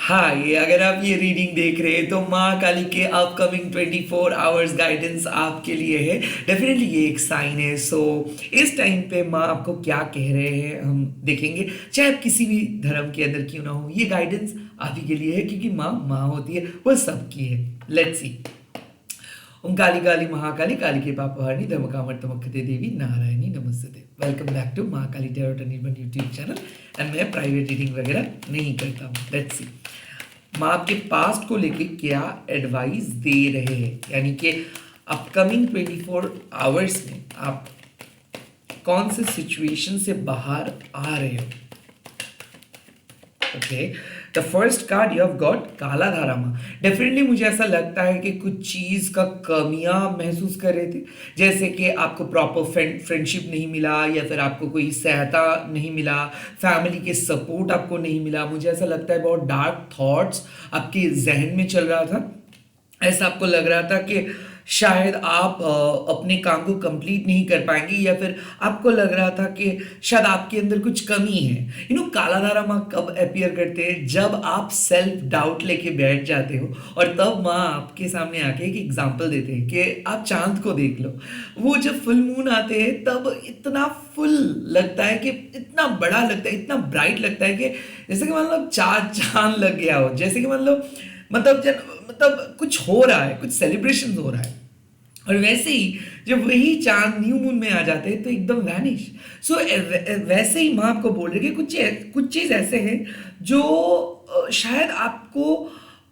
हाँ, ये अगर आप ये रीडिंग देख रहे हैं तो माँ काली के अपकमिंग 24 आवर्स गाइडेंस आपके लिए है। डेफिनेटली ये एक साइन है। सो इस टाइम पे माँ आपको क्या कह रहे हैं हम देखेंगे, चाहे आप किसी भी धर्म के अंदर क्यों ना हो, ये गाइडेंस आप ही के लिए है क्योंकि माँ माँ होती है, वो सबकी है। Let's see. ओम काली काली महाकाली काली के पापहारिणी धमकामर तमक्खते देवी नारायणी नमस्ते। Welcome back to Mahakali tarot and Nirmal YouTube channel. And मैं प्राइवेट रीडिंग वगैरह नहीं करता हूँ। लेट्स सी माँ आपके पास्ट को लेके क्या एडवाइस दे रहे हैं, यानी कि अपकमिंग 24 आवर्स में आप कौन से सिचुएशन से बाहर आ रहे हो। Okay, the first card you have got काला धारामा। डेफिनेटली मुझे ऐसा लगता है कि कुछ चीज का कमियां आप महसूस कर रहे थे, जैसे कि आपको प्रॉपर फ्रेंडशिप नहीं मिला, या फिर आपको कोई सहायता नहीं मिला, फैमिली के सपोर्ट आपको नहीं मिला। मुझे ऐसा लगता है बहुत डार्क थॉट्स आपके जहन में चल रहा था। ऐसा आपको लग रहा था कि शायद आप अपने काम को कंप्लीट नहीं कर पाएंगे, या फिर आपको लग रहा था कि शायद आपके अंदर कुछ कमी है। काला धारा माँ कब अपियर करते हैं, जब आप सेल्फ डाउट लेके बैठ जाते हो, और तब माँ आपके सामने आके एक एग्जांपल देते हैं कि आप चांद को देख लो। वो जब फुल मून आते हैं तब इतना फुल लगता है कि इतना बड़ा लगता है, इतना ब्राइट लगता है कि जैसे कि मान लो चार चांद लग गया हो, जैसे कि मान लो मतलब कुछ हो रहा है, कुछ सेलिब्रेशन हो रहा है। और वैसे ही जब वही चांद न्यू मून में आ जाते हैं तो एकदम वैनिश। सो वैसे ही माँ आपको बोल रही है कि कुछ चीज़ ऐसे हैं जो शायद आपको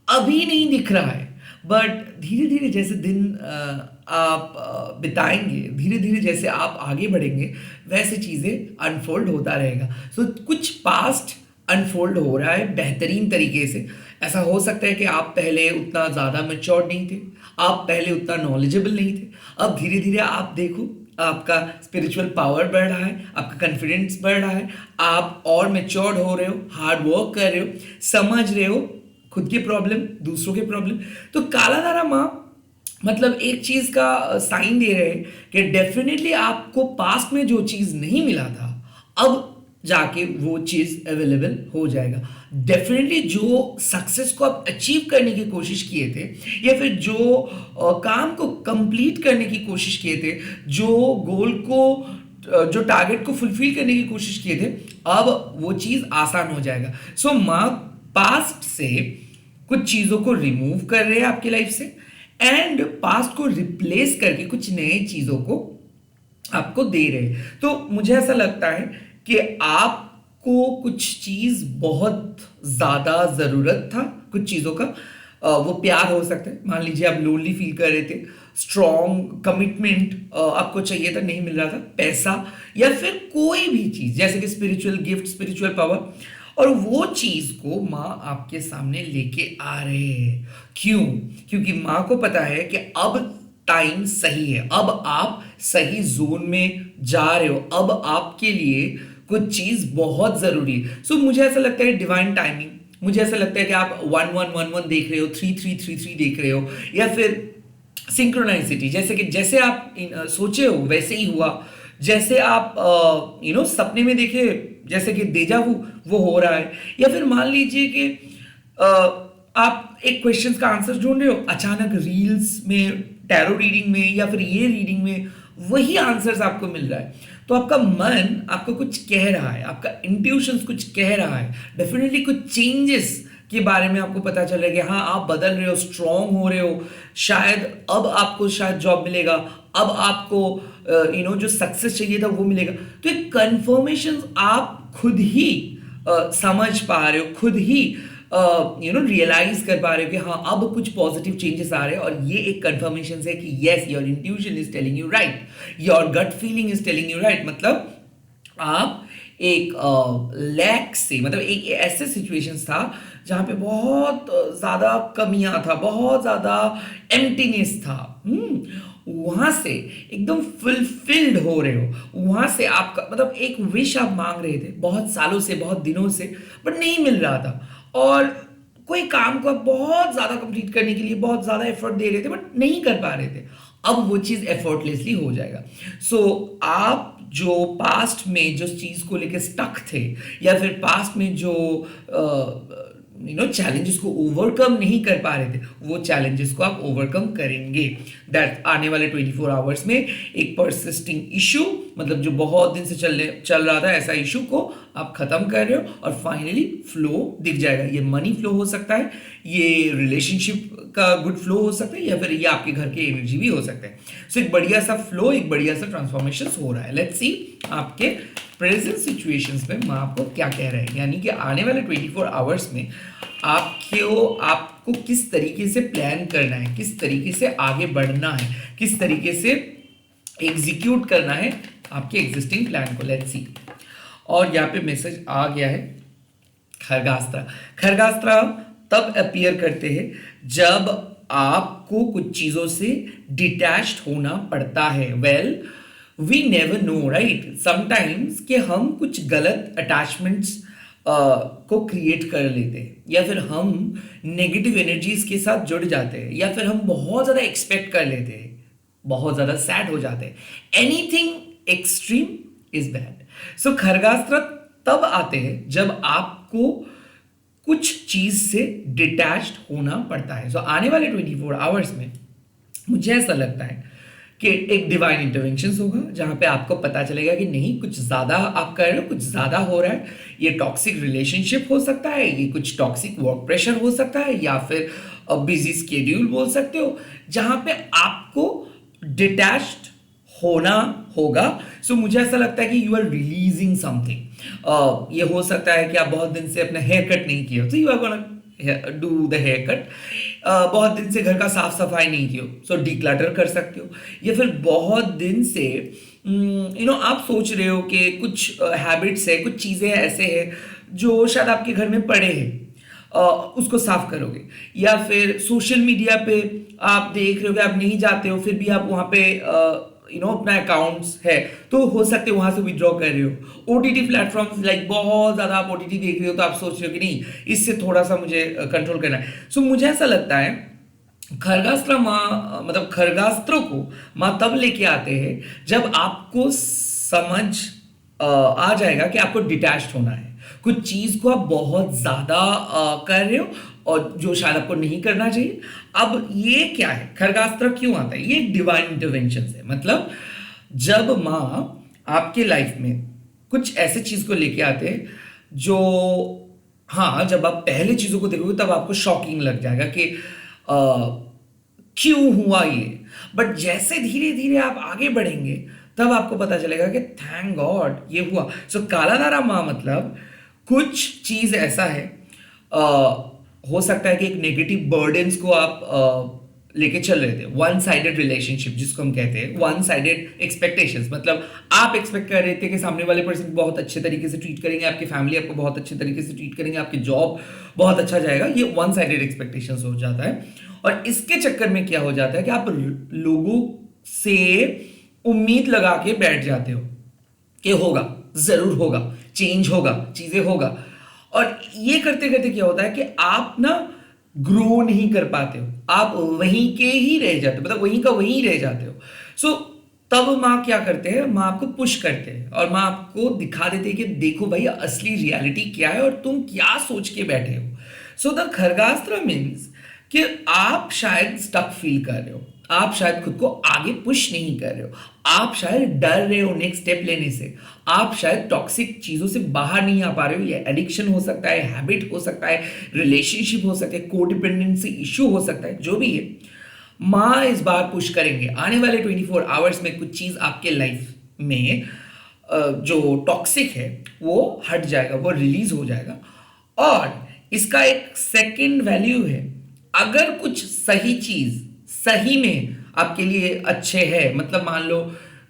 अभी नहीं दिख रहा है, बट धीरे धीरे जैसे दिन आप बिताएंगे, धीरे धीरे जैसे आप आगे बढ़ेंगे, वैसे चीज़ें अनफोल्ड होता रहेगा। सो कुछ पास्ट अनफोल्ड हो रहा है बेहतरीन तरीके से। ऐसा हो सकता है कि आप पहले उतना ज़्यादा मैच्योर नहीं थे, आप पहले उतना नॉलेजेबल नहीं थे। अब धीरे धीरे आप देखो, आपका स्पिरिचुअल पावर बढ़ रहा है, आपका कॉन्फिडेंस बढ़ रहा है, आप और मैच्योर्ड हो रहे हो, हार्ड वर्क कर रहे हो, समझ रहे हो खुद के प्रॉब्लम, दूसरों के प्रॉब्लम। तो काला धारा माँ मतलब एक चीज का साइन दे रहे हैं कि डेफिनेटली आपको पास्ट में जो चीज नहीं मिला था, अब जाके वो चीज अवेलेबल हो जाएगा। डेफिनेटली जो सक्सेस को आप अचीव करने की कोशिश किए थे, या फिर जो काम को कंप्लीट करने की कोशिश किए थे, जो गोल को जो टारगेट को फुलफिल करने की कोशिश किए थे, अब वो चीज आसान हो जाएगा। सो माँ पास्ट से कुछ चीजों को रिमूव कर रहे हैं आपकी लाइफ से, एंड पास्ट को रिप्लेस करके कुछ नए चीजों को आपको दे रहे हैं। तो मुझे ऐसा लगता है कि आपको कुछ चीज बहुत ज्यादा जरूरत था, कुछ चीजों का। वो प्यार हो सकता है, मान लीजिए आप लोनली फील कर रहे थे, स्ट्रॉन्ग कमिटमेंट आपको चाहिए था, नहीं मिल रहा था, पैसा या फिर कोई भी चीज जैसे कि स्पिरिचुअल गिफ्ट, स्पिरिचुअल पावर, और वो चीज को माँ आपके सामने लेके आ रहे हैं। क्यों? क्योंकि माँ को पता है कि अब टाइम सही है, अब आप सही जोन में जा रहे हो, अब आपके लिए कुछ चीज बहुत जरूरी है। सो मुझे ऐसा लगता है डिवाइन टाइमिंग, मुझे ऐसा लगता है कि आप 1111 देख रहे हो, 3333 देख रहे हो, या फिर सिंक्रोनाइसिटी, जैसे कि जैसे आप सोचे हो वैसे ही हुआ, जैसे आप सपने में देखे, जैसे कि देजावू वो हो रहा है। या फिर मान लीजिए कि आप एक क्वेश्चंस का आंसर ढूंढ रहे हो, अचानक रील्स में, टैरो रीडिंग में, या फिर ये रीडिंग में वही आंसर्स आपको मिल रहा है। तो आपका मन आपको कुछ कह रहा है, आपका इंट्यूशंस कुछ कह रहा है, डेफिनेटली कुछ चेंजेस के बारे में आपको पता चल रहा है कि हाँ आप बदल रहे हो, स्ट्रांग हो रहे हो, शायद अब आपको शायद जॉब मिलेगा, अब आपको जो सक्सेस चाहिए था वो मिलेगा। तो एक कंफर्मेशन आप खुद ही समझ पा रहे हो, खुद ही रियलाइज कर पा रहे हो कि हाँ अब कुछ पॉजिटिव चेंजेस आ रहे हैं। और ये एक कंफर्मेशन है कि yes, your intuition is telling you right, your gut feeling is telling you right. मतलब आप एक लैक से, मतलब एक ऐसे सिचुएशन था जहां पे बहुत ज्यादा कमियां था, बहुत ज्यादा एम्प्टीनेस था, वहां से एकदम फुलफिल्ड हो रहे हो। वहां से आपका मतलब एक विश आप मांग रहे थे बहुत सालों से, बहुत दिनों से, बट नहीं मिल रहा था, और कोई काम को आप बहुत ज्यादा कंप्लीट करने के लिए बहुत ज्यादा एफर्ट दे रहे थे बट नहीं कर पा रहे थे। अब वो चीज एफर्टलेसली हो जाएगा। सो आप जो पास्ट में जो चीज को लेकर स्टक थे, या फिर पास्ट में जो चैलेंजेस को ओवरकम नहीं कर पा रहे थे, वो चैलेंजेस को आप ओवरकम करेंगे। दैट आने वाले 24 आवर्स में एक परसिस्टिंग इशू, मतलब जो बहुत दिन से चल रहा था, ऐसा इशू को आप खत्म कर रहे हो और फाइनली फ्लो दिख जाएगा। ये मनी फ्लो हो सकता है, ये रिलेशनशिप का गुड फ्लो हो सकता है, या फिर ये आपके घर की एनर्जी भी हो सकता है। सो एक बढ़िया सा फ्लो, एक बढ़िया सा ट्रांसफॉर्मेशन हो रहा है। लेट्स सी आपके प्रेजेंट सिचुएशंस में माँ आपको क्या कह रहे हैं, यानी कि आने वाले 24 आवर्स में आपको किस तरीके से प्लान करना है, किस तरीके से आगे बढ़ना है, किस तरीके से एग्जीक्यूट करना है आपके एग्जिस्टिंग प्लान को। Let's see. और यहाँ पे मैसेज आ गया है खरगास्त्रा। खरगास्त्रा तब अपीयर करते हैं जब आपको कुछ चीजों से डिटैच्ड होना पड़ता है। Well, we never know right, sometimes कि हम कुछ गलत अटैचमेंट्स को क्रिएट कर लेते हैं, या फिर हम नेगेटिव एनर्जीज के साथ जुड़ जाते हैं, या फिर हम बहुत ज़्यादा एक्सपेक्ट कर लेते हैं, बहुत ज़्यादा सैड हो जाते हैं। Anything extreme is bad. So खरगास्त्र तब आते हैं जब आपको कुछ चीज से डिटैच्ड होना पड़ता है। सो आने वाले 24 आवर्स में मुझे ऐसा लगता है कि एक डिवाइन इंटरवेंशन होगा, जहां पे आपको पता चलेगा कि नहीं, कुछ ज्यादा आप कर रहे हो, कुछ ज्यादा हो रहा है। ये टॉक्सिक रिलेशनशिप हो सकता है, ये कुछ टॉक्सिक वर्क प्रेशर हो सकता है, या फिर बिजी स्केड्यूल बोल सकते हो, जहां पे आपको डिटैच्ड होना होगा। सो मुझे ऐसा लगता है कि यू आर रिलीजिंग समथिंग। ये हो सकता है कि आप बहुत दिन से अपना हेयर कट नहीं किए हो, तो you are gonna do the haircut. बहुत दिन से घर का साफ सफाई नहीं किया, सो डिक्लटर कर सकते हो। या फिर बहुत दिन से आप सोच रहे हो कि कुछ हैबिट्स है, कुछ चीज़ें ऐसे हैं जो शायद आपके घर में पड़े हैं, उसको साफ करोगे। या फिर सोशल मीडिया पे आप देख रहे हो कि आप नहीं जाते हो, फिर भी आप वहाँ पे अपना अकाउंट्स है, तो हो सकते वहां से विड्रॉ कर रहे हो। ओटीटी प्लेटफॉर्म्स लाइक बहुत ज्यादा आप ओटीटी देख रहे हो, तो आप सोच रहे हो कि नहीं, इससे थोड़ा सा मुझे कंट्रोल करना है। सो मुझे ऐसा लगता है खरगास्त्र माँ, मतलब खरगास्त्रों को माँ तब लेके आते हैं जब आपको समझ आ जाएगा कि आपको डिटैच्ड होना है, कुछ चीज को आप बहुत ज्यादा कर रहे हो और जो शायद आपको नहीं करना चाहिए। अब ये क्या है, खरगास्त्र क्यों आता है? ये एक डिवाइन इंटरवेंशन है। मतलब जब माँ आपके लाइफ में कुछ ऐसे चीज को लेके आते हैं जो, हाँ, जब आप पहले चीजों को देखोगे तब आपको शॉकिंग लग जाएगा कि क्यों हुआ ये। बट जैसे धीरे धीरे आप आगे बढ़ेंगे तब आपको पता चलेगा कि थैंक गॉड ये हुआ। सो कालाधारा माँ मतलब कुछ चीज ऐसा है, हो सकता है कि एक नेगेटिव बर्डन्स को आप लेके चल रहे थे, वन साइडेड रिलेशनशिप जिसको हम कहते हैं, वन साइडेड एक्सपेक्टेशंस। मतलब आप एक्सपेक्ट कर रहे थे कि सामने वाले पर्सन बहुत अच्छे तरीके से ट्रीट करेंगे, आपकी फैमिली आपको बहुत अच्छे तरीके से ट्रीट करेंगे, आपकी जॉब बहुत अच्छा जाएगा। ये वन साइडेड एक्सपेक्टेशंस हो जाता है। और इसके चक्कर में क्या हो जाता है कि आप लोगों से उम्मीद लगा के बैठ जाते हो कि होगा, जरूर होगा, चेंज होगा, चीजें होगा। और ये करते करते क्या होता है कि आप ना ग्रो नहीं कर पाते हो, आप वहीं के ही रह जाते हो, मतलब वहीं का वहीं रह जाते हो। सो तब माँ क्या करते हैं, माँ आपको पुश करते हैं और माँ आपको दिखा देते हैं कि देखो भाई असली रियलिटी क्या है और तुम क्या सोच के बैठे हो। सो द खरगास्त्र मीन्स कि आप शायद स्टक फील कर रहे हो, आप शायद खुद को आगे पुश नहीं कर रहे हो, आप शायद डर रहे हो नेक्स्ट स्टेप लेने से, आप शायद टॉक्सिक चीजों से बाहर नहीं आ पा रहे हो। ये एडिक्शन हो सकता है, हैबिट हो सकता है, रिलेशनशिप हो सकता है, कोडिपेंडेंसी इशू हो सकता है, जो भी है माँ इस बार पुश करेंगे। आने वाले 24 आवर्स में कुछ चीज आपके लाइफ में जो टॉक्सिक है वो हट जाएगा, वो रिलीज हो जाएगा। और इसका एक सेकंड वैल्यू है, अगर कुछ सही चीज सही में आपके लिए अच्छे है, मतलब मान लो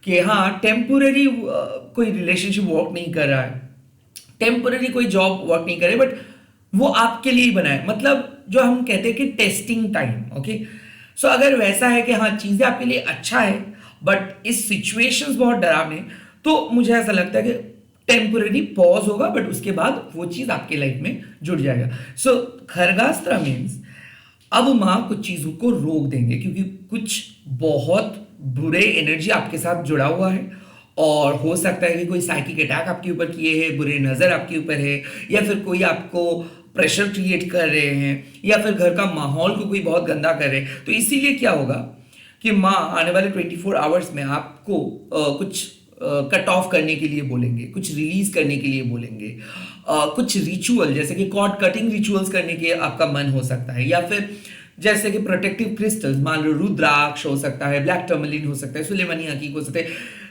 कि हाँ टेम्पोररी कोई रिलेशनशिप वर्क नहीं कर रहा है, टेम्पोररी कोई जॉब वर्क नहीं कर रही, बट वो आपके लिए ही बना है, मतलब जो हम कहते हैं कि टेस्टिंग टाइम। ओके, सो अगर वैसा है कि हाँ चीजें आपके लिए अच्छा है बट इस सिचुएशंस बहुत डरावने, तो मुझे ऐसा लगता है कि टेम्पोररी पॉज होगा, बट उसके बाद वो चीज आपके लाइफ में जुड़ जाएगा। सो खरगास्त्र मीन्स अब माँ कुछ चीजों को रोक देंगे, क्योंकि कुछ बहुत बुरे एनर्जी आपके साथ जुड़ा हुआ है। और हो सकता है कि कोई साइकिक अटैक आपके ऊपर किए है, बुरे नजर आपके ऊपर है, या फिर कोई आपको प्रेशर क्रिएट कर रहे हैं या फिर घर का माहौल को कोई बहुत गंदा कर रहे हैं, तो इसीलिए क्या होगा कि माँ आने वाले 24 आवर्स में आपको कुछ कट ऑफ करने के लिए बोलेंगे, कुछ रिलीज करने के लिए बोलेंगे, कुछ रिचुअल जैसे कि कॉर्ड कटिंग रिचुअल्स करने के आपका मन हो सकता है, या फिर जैसे कि प्रोटेक्टिव क्रिस्टल्स, मान लो रुद्राक्ष हो सकता है, ब्लैक टर्मलिन हो सकता है, सुलेमानी हकीक हो सकते हैं।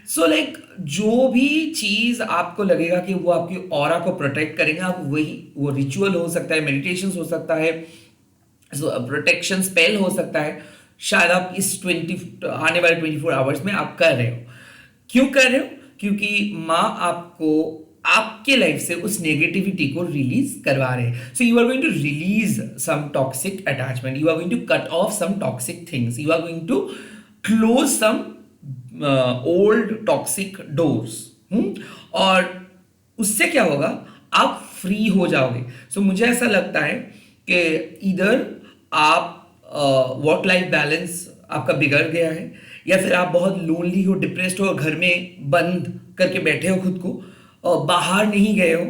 सो लाइक जो भी चीज आपको लगेगा कि वो आपकी ऑरा को प्रोटेक्ट करेंगे, आप वही, वो रिचुअल हो सकता है, मेडिटेशन हो सकता है, प्रोटेक्शन स्पेल हो सकता है, शायद आप इस आने वाले 24 आवर्स में आप कर रहे हो। क्यों कर रहे हो? क्योंकि माँ आपको आपके लाइफ से उस नेगेटिविटी को रिलीज करवा रहे हैं। So you are going to release some toxic attachment, you are going to cut off some toxic things, you are going to close some old toxic doors. और उससे क्या होगा, आप फ्री हो जाओगे। सो मुझे ऐसा लगता है कि इधर आप वर्क लाइफ बैलेंस आपका बिगड़ गया है, या फिर आप बहुत लोनली हो, डिप्रेस्ड हो और घर में बंद करके बैठे हो खुद को, बाहर नहीं गए हो,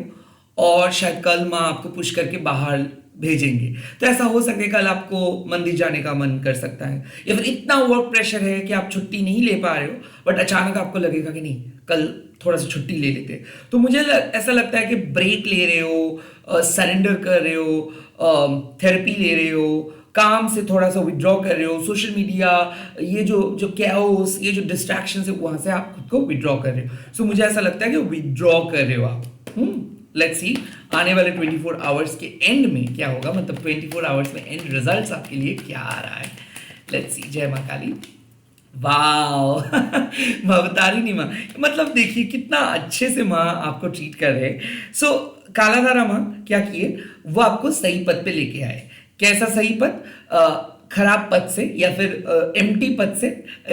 और शायद कल माँ आपको पुश करके बाहर भेजेंगे। तो ऐसा हो सके कल आपको मंदिर जाने का मन कर सकता है, या फिर इतना वर्क प्रेशर है कि आप छुट्टी नहीं ले पा रहे हो, बट अचानक आपको लगेगा कि नहीं कल थोड़ा सा छुट्टी ले लेते हैं। तो मुझे ऐसा लगता है कि ब्रेक ले रहे हो, सरेंडर कर रहे हो, थेरेपी ले रहे हो, काम से थोड़ा सा विड्रॉ कर रहे हो, सोशल मीडिया, ये जो जो कैओस, ये जो डिस्ट्रैक्शन है वहां से आप खुद को विड्रॉ कर रहे हो। सो मुझे ऐसा लगता है कि विड्रॉ कर रहे हो आप। लेट्स सी आने वाले 24 आवर्स के एंड में क्या होगा, मतलब 24 आवर्स में एंड रिजल्ट्स आपके लिए क्या आ रहा है। Let's see. जय माँ काली। वाओ भवतारिणी माँ, मतलब देखिए कितना अच्छे से माँ आपको ट्रीट कर रहे हैं। सो कालाधारा माँ क्या किए, वो आपको सही पद पे लेके आए। कैसा सही पद? खराब पद से या फिर एम्प्टी पद से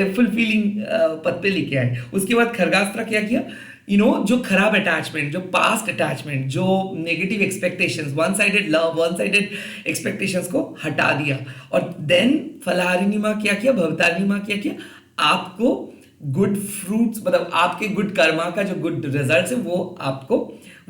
फुलफिलिंग पद पे लेके आए। उसके बाद खरगास्त्र क्या किया, जो खराब अटैचमेंट, जो पास्ट अटैचमेंट, जो negative expectations, one sided love, one sided expectations को हटा दिया। और देन फलहारिणी माँ क्या किया, भवतारिणी माँ क्या किया, आपको गुड फ्रूट्स, मतलब आपके गुड कर्मा का जो गुड रिजल्ट है वो आपको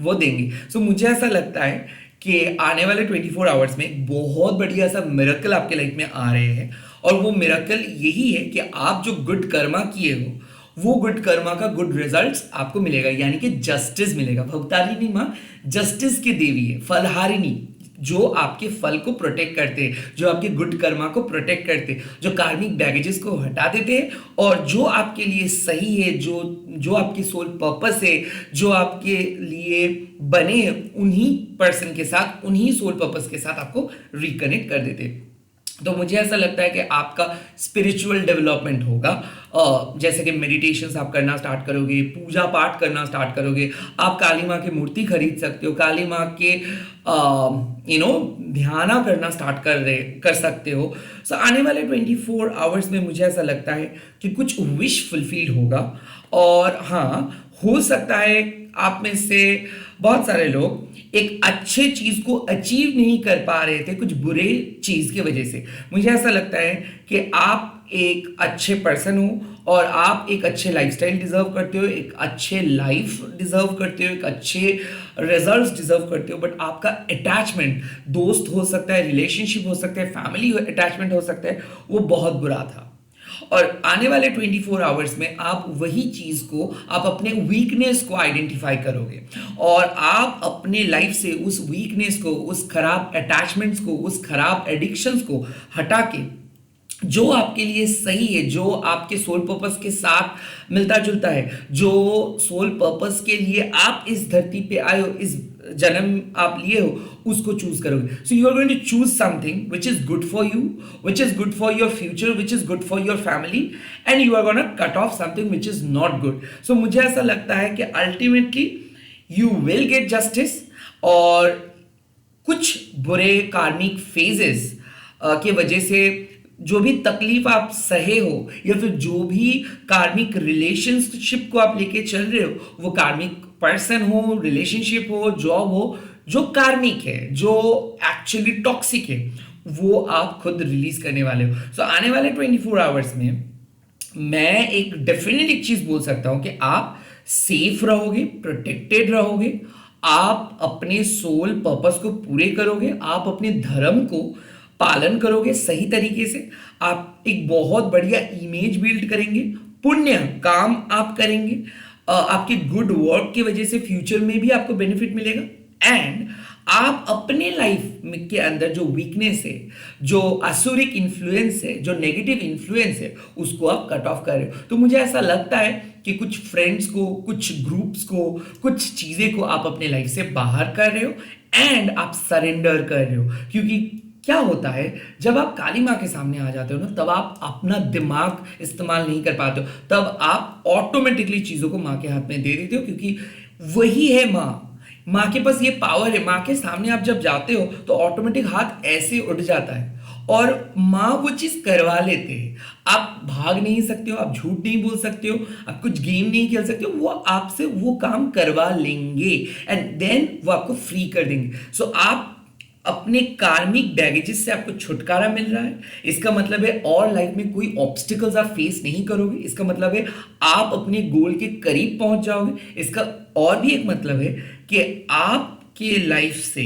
वो देंगे। सो मुझे ऐसा लगता है कि आने वाले 24 आवर्स में एक बहुत बढ़िया सा मिरेकल आपके लाइफ में आ रहे हैं, और वो मिरेकल यही है कि आप जो गुड कर्मा किए हो वो गुड कर्मा का गुड रिजल्ट्स आपको मिलेगा, यानी कि जस्टिस मिलेगा। भवतारिणी माँ जस्टिस की देवी है, फलहारिणी, जो आपके फल को प्रोटेक्ट करते हैं, जो आपके गुड कर्मा को प्रोटेक्ट करते हैं, जो कार्मिक बैगेजेस को हटा देते हैं, और जो आपके लिए सही है, जो आपकी सोल पर्पस है, जो आपके लिए बने हैं, उन्हीं पर्सन के साथ, उन्हीं सोल पर्पस के साथ आपको रिकनेक्ट कर देते हैं। तो मुझे ऐसा लगता है कि आपका स्पिरिचुअल डेवलपमेंट होगा, जैसे कि मेडिटेशंस आप करना स्टार्ट करोगे, पूजा पाठ करना स्टार्ट करोगे, आप काली माँ की मूर्ति खरीद सकते हो, काली माँ के ध्यान करना स्टार्ट कर सकते हो। सो आने वाले 24 आवर्स में मुझे ऐसा लगता है कि कुछ विश फुलफिल होगा। और हाँ, हो सकता है आप में से बहुत सारे लोग एक अच्छे चीज को अचीव नहीं कर पा रहे थे कुछ बुरे चीज की वजह से। मुझे ऐसा लगता है कि आप एक अच्छे पर्सन हो, और आप एक अच्छे लाइफस्टाइल डिजर्व करते हो, एक अच्छे लाइफ डिजर्व करते हो, एक अच्छे रिजल्ट्स डिजर्व करते हो, बट आपका अटैचमेंट, दोस्त हो सकता है, रिलेशनशिप हो सकता है, फैमिली अटैचमेंट हो सकता है, वो बहुत बुरा था। और आने वाले 24 आवर्स में आप वही चीज को, आप अपने वीकनेस को आइडेंटिफाई करोगे, और आप अपने लाइफ से उस वीकनेस को, उस खराब अटैचमेंट्स को, उस खराब एडिक्शंस को हटा के जो आपके लिए सही है, जो आपके सोल पर्पस के साथ मिलता जुलता है, जो सोल पर्पस के लिए आप इस धरती पे आए हो, इस जन्म आप लिए हो, उसको चूज करोगे। So you are going to choose something which is good for you, which is good for your future, which is good for your family, and you are gonna cut off something which is not good. So मुझे ऐसा लगता है कि ultimately you will get justice, और कुछ बुरे कार्मिक phases के वजह से जो भी तकलीफ आप सहे हो, या फिर जो भी कार्मिक रिलेशनशिप को आप लेके चल रहे हो, वो कार्मिक पर्सन हो, रिलेशनशिप हो, जॉब हो, जो कार्मिक है, जो एक्चुअली टॉक्सिक है, वो आप खुद रिलीज करने वाले हो। सो आने वाले 24 आवर्स में मैं एक डेफिनेट एक चीज बोल सकता हूं कि आप सेफ रहोगे, प्रोटेक्टेड रहोगे, आप अपने सोल पर्पस को पूरे करोगे, आप अपने धर्म को पालन करोगे सही तरीके से, आप एक बहुत बढ़िया इमेज बिल्ड करेंगे, पुण्य काम आप करेंगे, आपके गुड वर्क की वजह से फ्यूचर में भी आपको बेनिफिट मिलेगा, एंड आप अपने लाइफ में के अंदर जो वीकनेस है, जो असुरिक इन्फ्लुएंस है, जो नेगेटिव इन्फ्लुएंस है, उसको आप कट ऑफ कर रहे हो। तो मुझे ऐसा लगता है कि कुछ फ्रेंड्स को, कुछ ग्रुप्स को, कुछ चीजें को आप अपने लाइफ से बाहर कर रहे हो एंड आप सरेंडर कर रहे हो। क्योंकि क्या होता है, जब आप काली माँ के सामने आ जाते हो ना, तब आप अपना दिमाग इस्तेमाल नहीं कर पाते हो, तब आप ऑटोमेटिकली चीजों को माँ के हाथ में दे देते हो, क्योंकि वही है माँ। माँ के पास ये पावर है, माँ के सामने आप जब जाते हो तो ऑटोमेटिक हाथ ऐसे उठ जाता है और माँ वो चीज करवा लेते हैं। आप भाग नहीं सकते हो, आप झूठ नहीं बोल सकते हो, आप कुछ गेम नहीं खेल सकते हो, वो आपसे वो काम करवा लेंगे एंड देन वो आपको फ्री कर देंगे। सो आप अपने कार्मिक बैगेजेस से आपको छुटकारा मिल रहा है। इसका मतलब है और लाइफ में कोई ऑब्स्टिकल्स आप फेस नहीं करोगे। इसका मतलब है आप अपने गोल के करीब पहुंच जाओगे। इसका और भी एक मतलब है कि आपके लाइफ से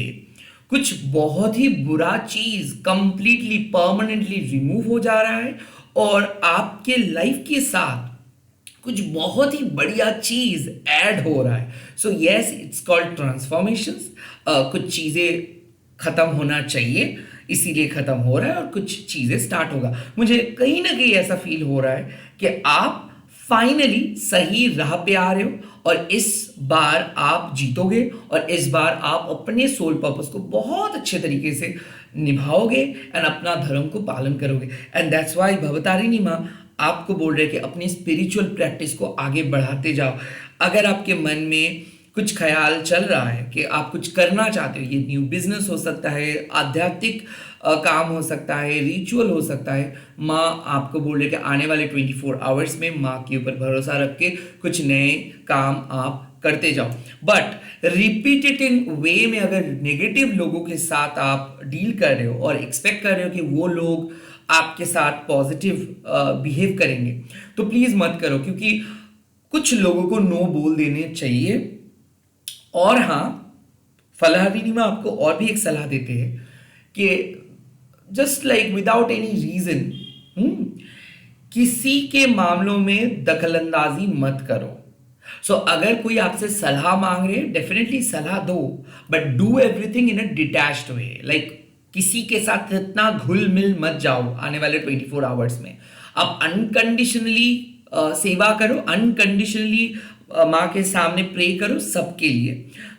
कुछ बहुत ही बुरा चीज कंप्लीटली परमानेंटली रिमूव हो जा रहा है और आपके लाइफ के साथ कुछ बहुत ही बढ़िया चीज ऐड हो रहा है। So yes, it's called transformations. कुछ चीजें खत्म होना चाहिए, इसीलिए खत्म हो रहा है, और कुछ चीजें स्टार्ट होगा। मुझे कहीं ना कहीं ऐसा फील हो रहा है कि आप फाइनली सही राह पे आ रहे हो और इस बार आप जीतोगे और इस बार आप अपने सोल पर्पस को बहुत अच्छे तरीके से निभाओगे एंड अपना धर्म को पालन करोगे। एंड दैट्स वाई भवतारिणी माँ आपको बोल रहे कि अपनी स्पिरिचुअल प्रैक्टिस को आगे बढ़ाते जाओ। अगर आपके मन में कुछ ख्याल चल रहा है कि आप कुछ करना चाहते हो, ये न्यू बिजनेस हो सकता है, आध्यात्मिक काम हो सकता है, रिचुअल हो सकता है, माँ आपको बोल रहे कि आने वाले 24 आवर्स में माँ के ऊपर भरोसा रख के कुछ नए काम आप करते जाओ। बट रिपीटेटिव वे में अगर नेगेटिव लोगों के साथ आप डील कर रहे हो और एक्सपेक्ट कर रहे हो कि वो लोग आपके साथ पॉजिटिव बिहेव करेंगे, तो प्लीज मत करो, क्योंकि कुछ लोगों को नो बोल देने चाहिए। और हाँ, फलाहारी में आपको और भी एक सलाह देते हैं कि just like without any reason किसी के मामलों में दखलंदाजी मत करो। सो अगर कोई आपसे सलाह मांग रहे हैं, डेफिनेटली सलाह दो, but do everything in a detached way. Like किसी के साथ इतना घुल मिल मत जाओ आने वाले 24 आवर्स में। आप अनकंडीशनली सेवा करो, अनकंडीशनली माँ के सामने प्रे करो सबके लिए।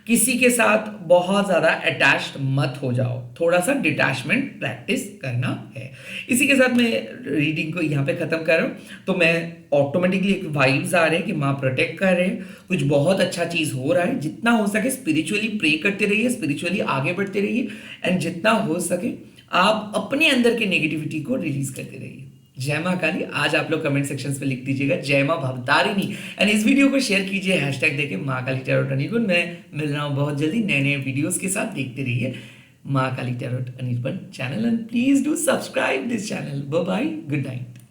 किसी के साथ बहुत ज़्यादा अटैच्ड मत हो जाओ, थोड़ा सा डिटैचमेंट प्रैक्टिस करना है। इसी के साथ मैं रीडिंग को यहाँ पे ख़त्म कर रहा हूँ। तो मैं ऑटोमेटिकली एक वाइब्स आ रहे हैं कि माँ प्रोटेक्ट कर रहे हैं, कुछ बहुत अच्छा चीज़ हो रहा है। जितना हो सके स्पिरिचुअली प्रे करते रहिए, स्पिरिचुअली आगे बढ़ते रहिए, एंड जितना हो सके आप अपने अंदर के नेगेटिविटी को रिलीज करते रहिए। जय माँ काली। आज आप लोग कमेंट सेक्शंस में लिख दीजिएगा जय माँ भवतारिणी, एंड इस वीडियो को शेयर कीजिए हैशटैग देके माँ काली टैरोट अनिर्बन। मैं मिल रहा हूँ बहुत जल्दी नए नए वीडियोस के साथ। देखते रहिए Maa Kali tarot Anirban channel, and please do subscribe this channel. Bye bye, good night.